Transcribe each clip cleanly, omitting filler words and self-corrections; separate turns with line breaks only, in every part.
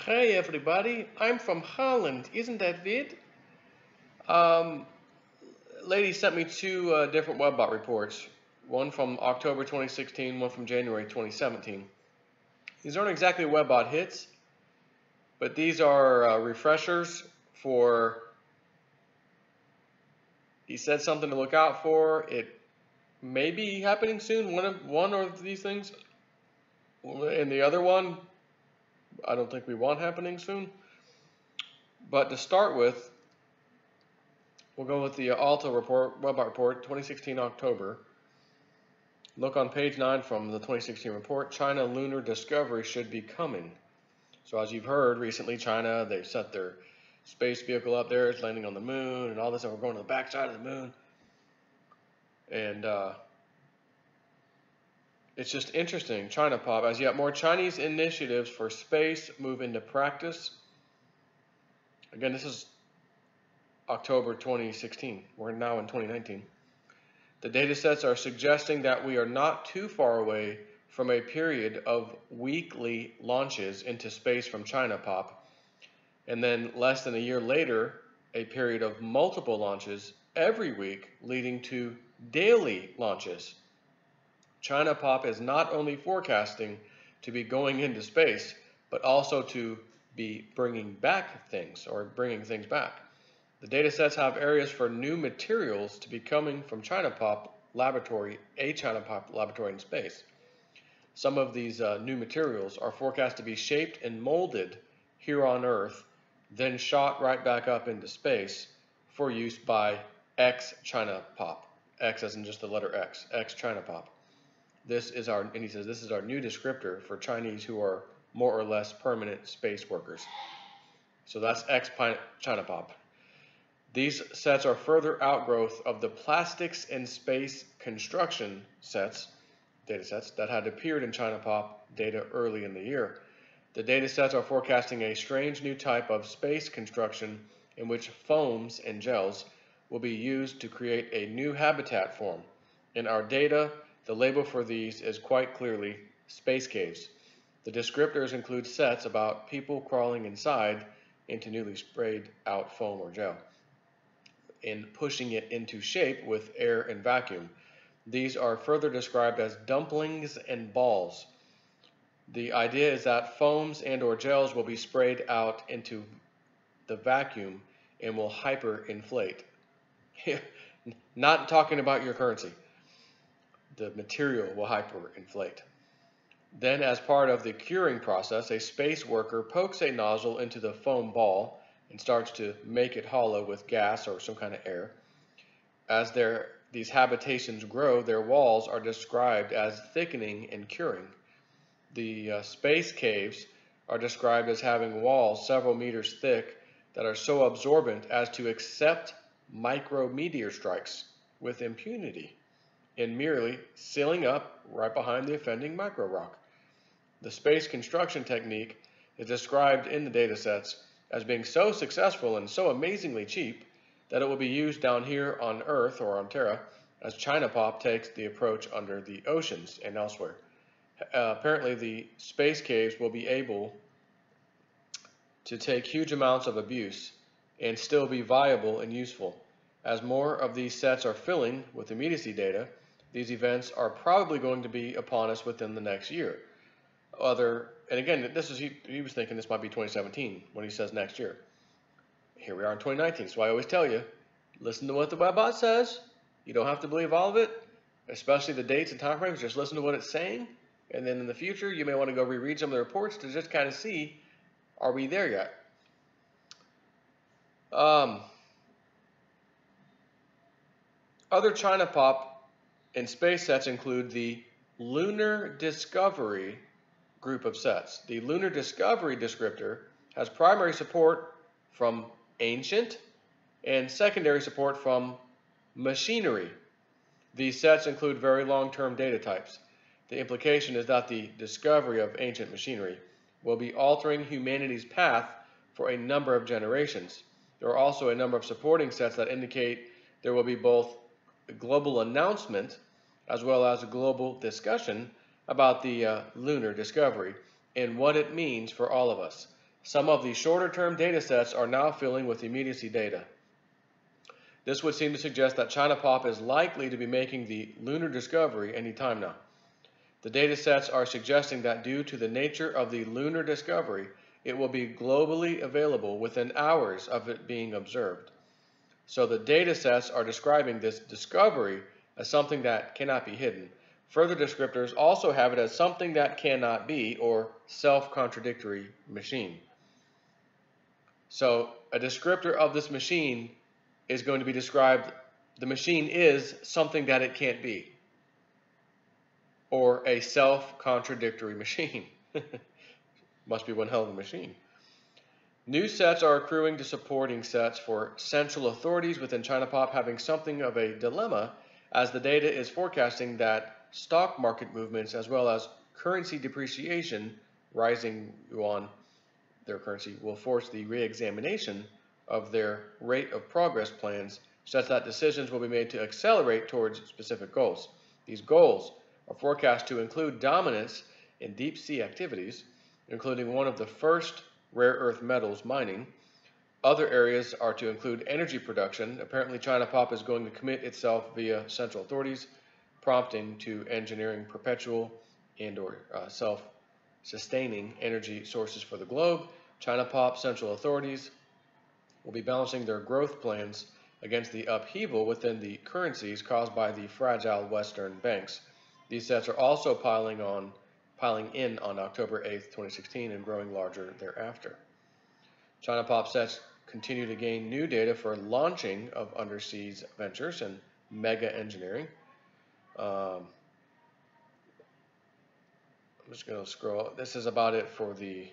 Hey everybody, I'm from Holland. Isn't that weird? Um, Lady sent me two different WebBot reports. One from October 2016, one from January 2017. These aren't exactly WebBot hits, but these are refreshers for. He said something to look out for. It may be happening soon. One of these things, and the other one, I don't think we want happening soon. But to start with, we'll go with the Alta report, WebBot report, 2016 October. Look on page 9 from the 2016 report. China lunar discovery should be coming. So as you've heard recently, China, they've set their space vehicle up there. It's landing on the moon and all this, and we're going to the backside of the moon. And it's just interesting. China pop. As yet more Chinese initiatives for space move into practice. Again, this is October 2016. We're now in 2019. The data sets are suggesting that we are not too far away from a period of weekly launches into space from China pop, and then less than a year later, a period of multiple launches every week leading to daily launches. China pop is not only forecasting to be going into space, but also to be bringing back things or bringing things back. The data sets have areas for new materials to be coming from China pop laboratory, a China pop laboratory in space. Some of these new materials are forecast to be shaped and molded here on Earth, then shot right back up into space for use by China pop. X as in just the letter X China pop. This is our, and he says, this is our new descriptor for Chinese who are more or less permanent space workers. So that's China pop. These sets are further outgrowth of the plastics and space construction data sets that had appeared in China pop data early in the year. The data sets are forecasting a strange new type of space construction in which foams and gels will be used to create a new habitat form. In our data, the label for these is quite clearly space caves. The descriptors include sets about people crawling inside into newly sprayed out foam or gel and pushing it into shape with air and vacuum. These are further described as dumplings and balls. The idea is that foams and or gels will be sprayed out into the vacuum and will hyperinflate. Not talking about your currency. The material will hyperinflate. Then, as part of the curing process, a space worker pokes a nozzle into the foam ball and starts to make it hollow with gas or some kind of air. As these habitations grow, their walls are described as thickening and curing. The space caves are described as having walls several meters thick that are so absorbent as to accept micrometeor strikes with impunity and merely sealing up right behind the offending micro rock. The space construction technique is described in the data sets as being so successful and so amazingly cheap that it will be used down here on Earth or on Terra as China pop takes the approach under the oceans and elsewhere. Apparently the space caves will be able to take huge amounts of abuse and still be viable and useful. As more of these sets are filling with immediacy data, these events are probably going to be upon us within the next year. And again, he was thinking this might be 2017 when he says next year. Here we are in 2019, so I always tell you, listen to what the WebBot says. You don't have to believe all of it, especially the dates and time frames. Just listen to what it's saying, and then in the future, you may want to go reread some of the reports to just kind of see, are we there yet? Other China pop and space sets include the Lunar Discovery group of sets. The Lunar Discovery descriptor has primary support from ancient and secondary support from machinery. These sets include very long-term data types. The implication is that the discovery of ancient machinery will be altering humanity's path for a number of generations. There are also a number of supporting sets that indicate there will be both a global announcement as well as a global discussion about the lunar discovery and what it means for all of us. Some of the shorter-term data sets are now filling with immediacy data. This would seem to suggest that China Pop is likely to be making the lunar discovery any time now. The data sets are suggesting that due to the nature of the lunar discovery, it will be globally available within hours of it being observed. So the data sets are describing this discovery as something that cannot be hidden. Further descriptors also have it as something that cannot be, or self-contradictory machine. So a descriptor of this machine is going to be described, the machine is something that it can't be, or a self-contradictory machine. Must be one hell of a machine. New sets are accruing to supporting sets for central authorities within China Pop having something of a dilemma, as the data is forecasting that stock market movements as well as currency depreciation, rising yuan, their currency, will force the re-examination of their rate of progress plans, such that decisions will be made to accelerate towards specific goals. These goals are forecast to include dominance in deep sea activities, including one of the first rare earth metals mining. Other areas are to include energy production. Apparently China Pop is going to commit itself via central authorities, prompting to engineering perpetual and or self-sustaining energy sources for the globe. China Pop central authorities will be balancing their growth plans against the upheaval within the currencies caused by the fragile Western banks. These sets are also piling in on October 8th, 2016 and growing larger thereafter. China Pop sets continue to gain new data for launching of underseas ventures and mega engineering. I'm just going to scroll. This is about it for the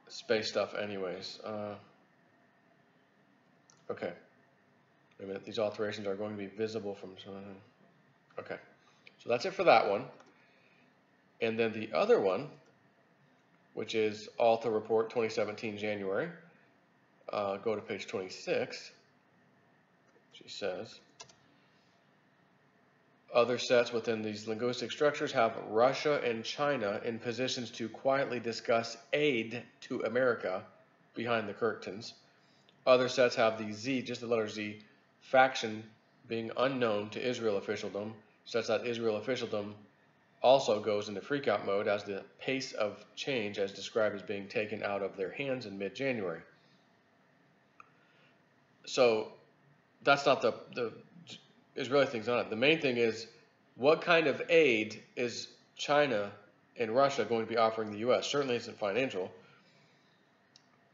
space stuff anyways. Okay. Wait a minute. These alterations are going to be visible from... Okay. So that's it for that one. And then the other one, which is Alta Report 2017 January. Go to page 26. She says, other sets within these linguistic structures have Russia and China in positions to quietly discuss aid to America behind the curtains. Other sets have the Z, just the letter Z, faction being unknown to Israel officialdom, such that Israel officialdom also goes into freakout mode as the pace of change as described as being taken out of their hands in mid-January. So that's not the Israeli thing's on it. The main thing is, what kind of aid is China and Russia going to be offering the U.S.? Certainly isn't financial.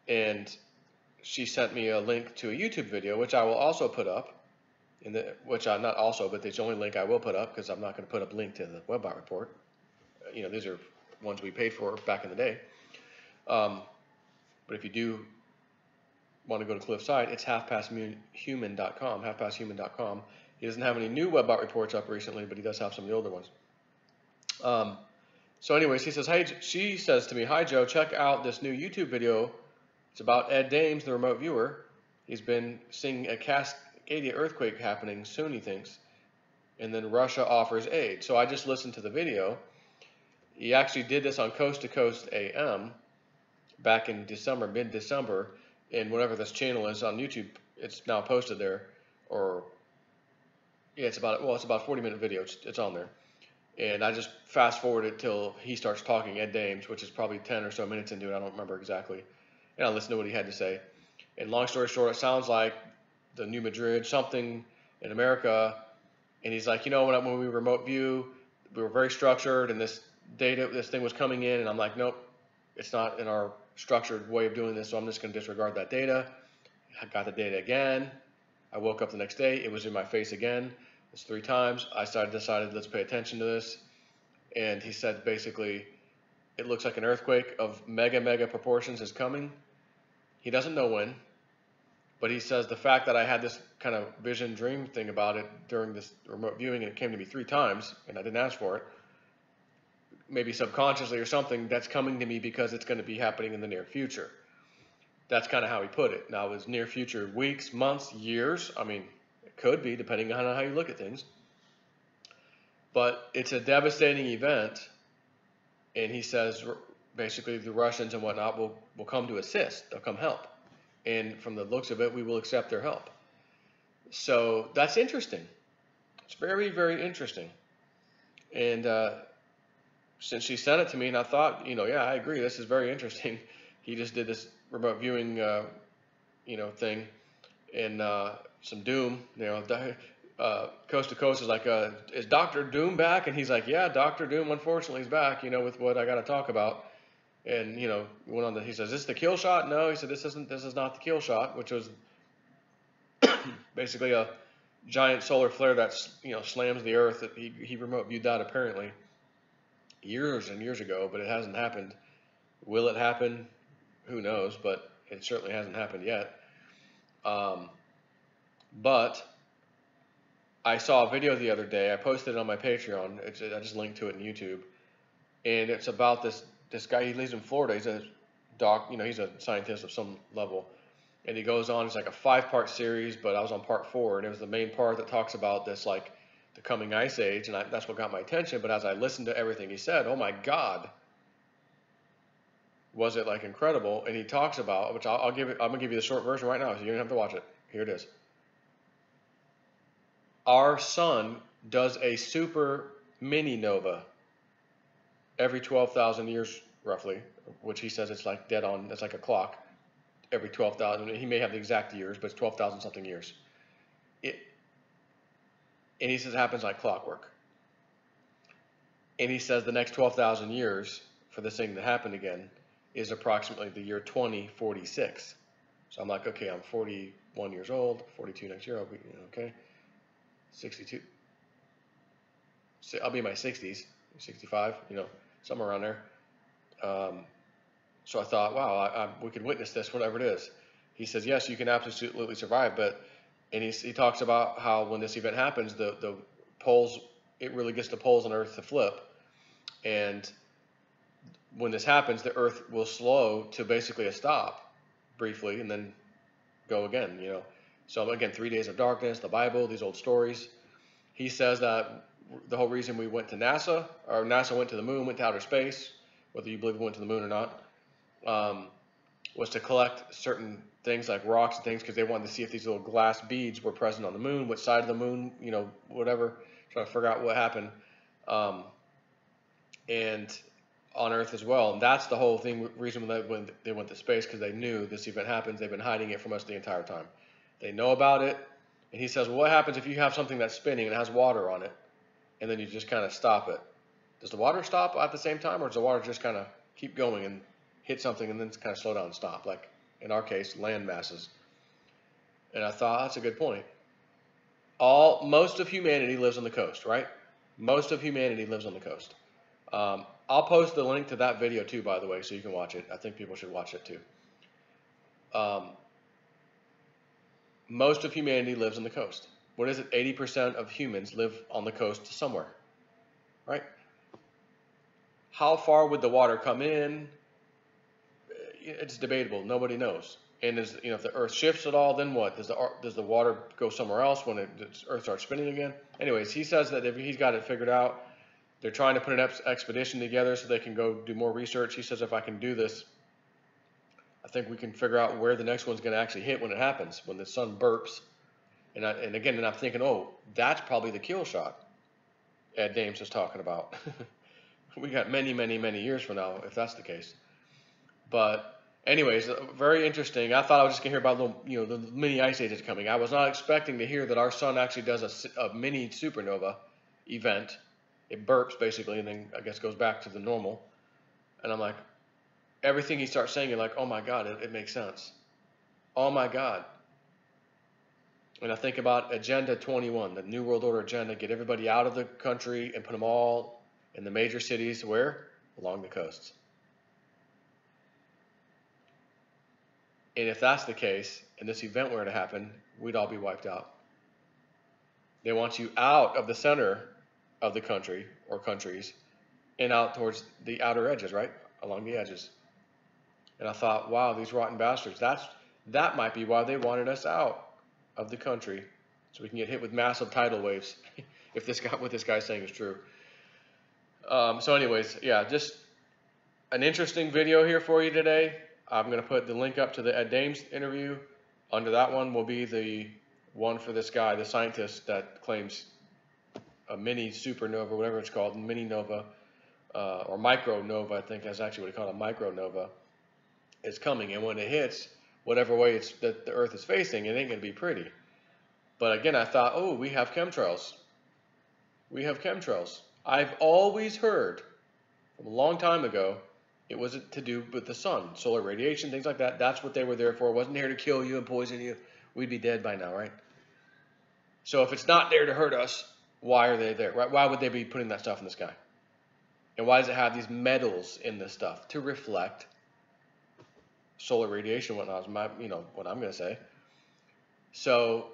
And she sent me a link to a YouTube video, which I will also put up. Which I'm not also, but it's the only link I will put up, because I'm not going to put up a link to the WebBot report. You know, these are ones we paid for back in the day. But if you do want to go to Cliff's site, it's halfpasthuman.com, halfpasthuman.com. He doesn't have any new WebBot reports up recently, but he does have some of the older ones. So anyways, he says, hey, she says to me, hi Joe, check out this new YouTube video. It's about Ed Dames, the remote viewer. He's been seeing a Cascadia earthquake happening soon, he thinks, and then Russia offers aid. So I just listened to the video. He actually did this on Coast to Coast AM back in December, mid-December, and whatever this channel is on YouTube, it's now posted there. Or yeah, it's about a 40-minute video. It's on there, and I just fast forwarded till he starts talking, Ed Dames, which is probably 10 or so minutes into it. I don't remember exactly, and I listened to what he had to say. And long story short, it sounds like the New Madrid, something in America, and he's like, you know, when we remote view, we were very structured, and this thing was coming in, and I'm like, nope, it's not in our structured way of doing this, so I'm just going to disregard that data. I got the data again. I woke up the next day, it was in my face again. It's 3 times. I decided let's pay attention to this, and he said basically, it looks like an earthquake of mega proportions is coming. He doesn't know when. But he says the fact that I had this kind of vision dream thing about it during this remote viewing, and it came to me 3 times, and I didn't ask for it, maybe subconsciously or something, that's coming to me because it's going to be happening in the near future. That's kind of how he put it. Now, is near future weeks, months, years? I mean, it could be, depending on how you look at things. But it's a devastating event and he says basically the Russians and whatnot will come to assist. They'll come help, and from the looks of it, we will accept their help. So that's interesting. It's very, very interesting. And since she sent it to me, and I thought, yeah, I agree. This is very interesting. He just did this remote viewing, thing, and some Doom. Coast to Coast is like, is Doctor Doom back? And he's like, yeah, Doctor Doom, unfortunately, is back. With what I got to talk about. And went on. He says, "Is this the kill shot?" No, he said, "This isn't. This is not the kill shot," which was basically a giant solar flare that slams the Earth. He remote viewed that apparently years and years ago, but it hasn't happened. Will it happen? Who knows? But it certainly hasn't happened yet. But I saw a video the other day. I posted it on my Patreon. I just linked to it in YouTube, and it's about this guy. He lives in Florida. He's a he's a scientist of some level. And he goes on, it's like a 5-part series, but I was on part 4, and it was the main part that talks about this, like, the coming ice age, and that's what got my attention. But as I listened to everything he said, oh my God, was it, like, incredible. And he talks about, which I'm going to give you the short version right now, so you don't have to watch it. Here it is. Our sun does a super mini nova every 12,000 years, roughly, which he says it's like dead on, it's like a clock. Every 12,000, he may have the exact years, but it's 12,000 something years. And he says it happens like clockwork. And he says the next 12,000 years for this thing to happen again is approximately the year 2046. So I'm like, okay, I'm 41 years old, 42 next year, I'll be, okay, 62. So I'll be in my 60s, 65, somewhere around there. So I thought, wow, we could witness this, whatever it is. He says, yes, you can absolutely survive, and he talks about how when this event happens, the poles, it really gets the poles on Earth to flip, and when this happens, the Earth will slow to basically a stop, briefly, and then go again. So again, 3 days of darkness, the Bible, these old stories. He says that the whole reason we went to NASA, or NASA went to the moon, went to outer space, whether you believe we went to the moon or not, was to collect certain things like rocks and things, because they wanted to see if these little glass beads were present on the moon, what side of the moon, whatever, trying to figure out what happened, and on Earth as well. And that's the whole thing, reason when they went to space, because they knew this event happens. They've been hiding it from us the entire time. They know about it. And he says, well, what happens if you have something that's spinning and it has water on it, and then you just kind of stop it? Does the water stop at the same time, or does the water just kind of keep going and hit something and then kind of slow down and stop, like in our case, land masses? And I thought, that's a good point. Most of humanity lives on the coast, right? Most of humanity lives on the coast. I'll post the link to that video too, by the way, so you can watch it. I think people should watch it too. Most of humanity lives on the coast. What is it? 80% of humans live on the coast somewhere, right? How far would the water come in? It's debatable. Nobody knows. And if the Earth shifts at all, then what? Does the water go somewhere else when the Earth starts spinning again? Anyways, he says that if he's got it figured out, they're trying to put an expedition together so they can go do more research. He says, if I can do this, I think we can figure out where the next one's going to actually hit when it happens, when the sun burps. And I'm thinking, oh, that's probably the kill shot Ed Dames is talking about. We got many, many, many years from now, if that's the case. But anyways, very interesting. I thought I was just going to hear about the mini ice ages coming. I was not expecting to hear that our sun actually does a mini supernova event. It burps basically, and then I guess goes back to the normal. And I'm like, everything he starts saying, you're like, oh my God, it makes sense. Oh my God. And I think about Agenda 21, the New World Order agenda, get everybody out of the country and put them all in the major cities, where? Along the coasts. And if that's the case, and this event were to happen, we'd all be wiped out. They want you out of the center of the country or countries and out towards the outer edges, right? Along the edges. And I thought, wow, these rotten bastards, that might be why they wanted us out of the country, so we can get hit with massive tidal waves if what this guy's saying is true. So anyways, yeah, just an interesting video here for you today. I'm going to put the link up to the Ed Dames interview. Under that one will be the one for this guy, the scientist that claims a mini supernova, whatever it's called, mini nova, or micronova, I think is actually what they call it, a micronova, is coming. And when it hits, whatever way it's that the Earth is facing, it ain't going to be pretty. But again, I thought, oh, we have chemtrails. We have chemtrails. I've always heard from a long time ago, it was to do with the sun, solar radiation, things like that. That's what they were there for. It wasn't there to kill you and poison you. We'd be dead by now, right? So if it's not there to hurt us, why are they there? Why would they be putting that stuff in the sky? And why does it have these metals in this stuff? To reflect solar radiation and whatnot, is what I'm going to say. So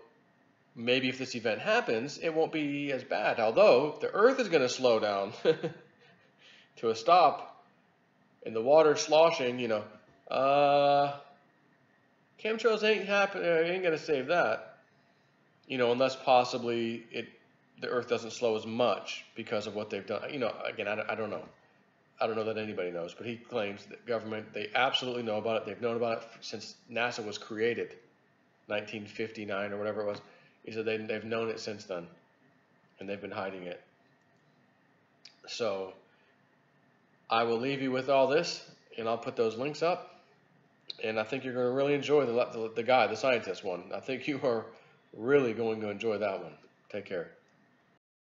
maybe if this event happens, it won't be as bad. Although the Earth is going to slow down to a stop, and the water sloshing, chemtrails ain't going to save that, unless possibly the Earth doesn't slow as much because of what they've done. Again, I don't know. I don't know that anybody knows, but he claims that government, they absolutely know about it. They've known about it since NASA was created, 1959 or whatever it was. He said they've known it since then, and they've been hiding it. So I will leave you with all this, and I'll put those links up. And I think you're going to really enjoy the guy, the scientist one. I think you are really going to enjoy that one. Take care.